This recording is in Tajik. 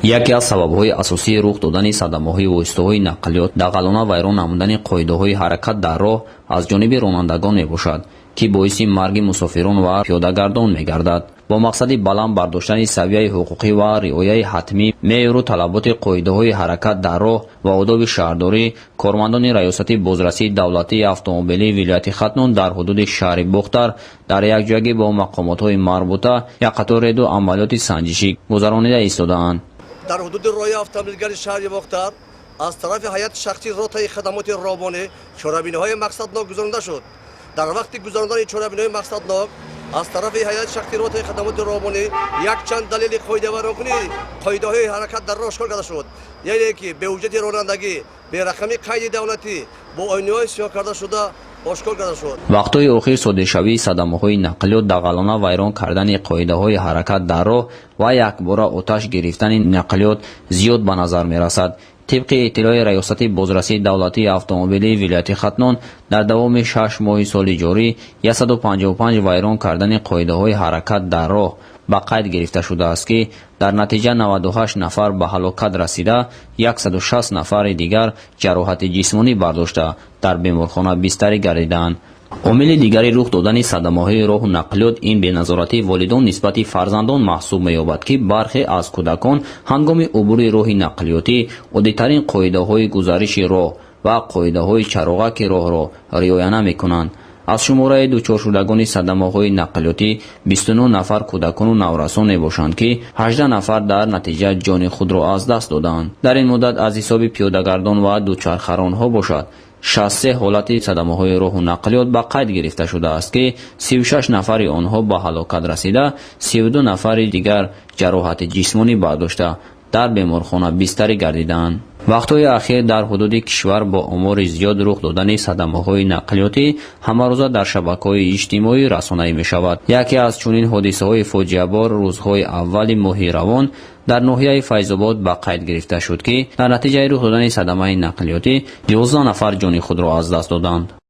яке аз сабабҳои асосии рух додани садамаҳои воситаҳои нақлиёт дағалона вайрон намудани қоидаҳои ҳаракат дар роҳ аз ҷониби ронандагон мебошад, ки боиси марги мусофирон ва пиёдагардон мегардад. бо мақсади баланд бардоштани савияи ҳуқуқӣ ва риояи ҳатмӣ меъёру талаботи қоидаҳои ҳаракат дар роҳ ва одоби шаҳрдорӣ, кормандони раёсати бозрасии давлатии автомобилии вилояти Хатнон дар ҳудуди шаҳри Бухтар дар якҷоягӣ бо мақомотҳои марбута як қатор реду амалиёти санҷишӣ гузаронида истодаанд. дар ҳудуди роҳи автомобилгари шаҳри Бухтар аз тарафи ҳайати шахсии ротаи хадамоти роҳбонӣ чорабиниҳои мақсаднок гузаронида шуд. дар вақти гузарондани чорабиниҳои мақсаднок аз тарафи ҳайати шахсии ротаи хадамоти роҳбонӣ якчанд далели қоидавайронкунӣ қоидаҳои ҳаракат дар роҳ ошкор карда шуд. яъне ки беҳуҷҷати ронандагӣ, берақами қайди давлатӣ бо ойнаҳои сиёҳ карда шуда ошкор карда шуд. вақтҳои охир содиршавии садамаҳои нақлиёт дағалона вайрон кардани қоидаҳои ҳаракат дар роҳ ва якбора оташ гирифтани нақлиёт зиёд ба назар мерасад. тибқи иттилои раёсати бозрасии давлатии автомобилии вилояти Хатнон дар давоми 6 моҳи соли ҷорӣ 155 вайрон кардани қоидаҳои ҳаракат дар роҳ ба қайд гирифта шудааст, ки дар натиҷа 98 нафар ба ҳалокат расида, 160 нафари дигар ҷароҳати ҷисмонӣ бардошта дар беморхона бистарӣ гардиданд. омили дигари рух додани садамаҳои роҳу нақлиёт ин беназоратии волидон нисбати фарзандон маҳсуб меёбад, ки бархе аз кӯдакон ҳангоми убури роҳи нақлиётӣ оддитарин қоидаҳои гузариши роҳ ва қоидаҳои чароғаки роҳро риоя намекунанд. аз шумораи дучоршудагони садамаҳои нақлиётӣ 29 нафар кӯдакону наврасон мебошанд, ки 18 нафар дар натиҷа ҷони худро аз даст доданд. дар ин муддат аз ҳисоби пиёдагардон ва дучархаронҳо бошад 63 ҳолати садамаҳои роҳу нақлиёт ба қайд гирифта шудааст, ки 36 нафари онҳо ба ҳалокат расида, 32 нафари дигар ҷароҳати ҷисмонӣ бардошта дар беморхона бистарӣ гардиданд. вақтҳои ахир дар ҳудуди кишвар бо омори зиёд рух додани садамаҳои нақлиётӣ ҳамарӯза дар шабакаҳои иҷтимоӣ расонӣ мешавад. яке аз чунин ҳодисаҳои фоҷиабор рӯзҳои аввали моҳи равон дар ноҳияи Файзобод ба қайд гирифта шуд, ки дар натиҷаи рух додани садамаи нақлиётӣ 11 нафар ҷони худро аз даст доданд.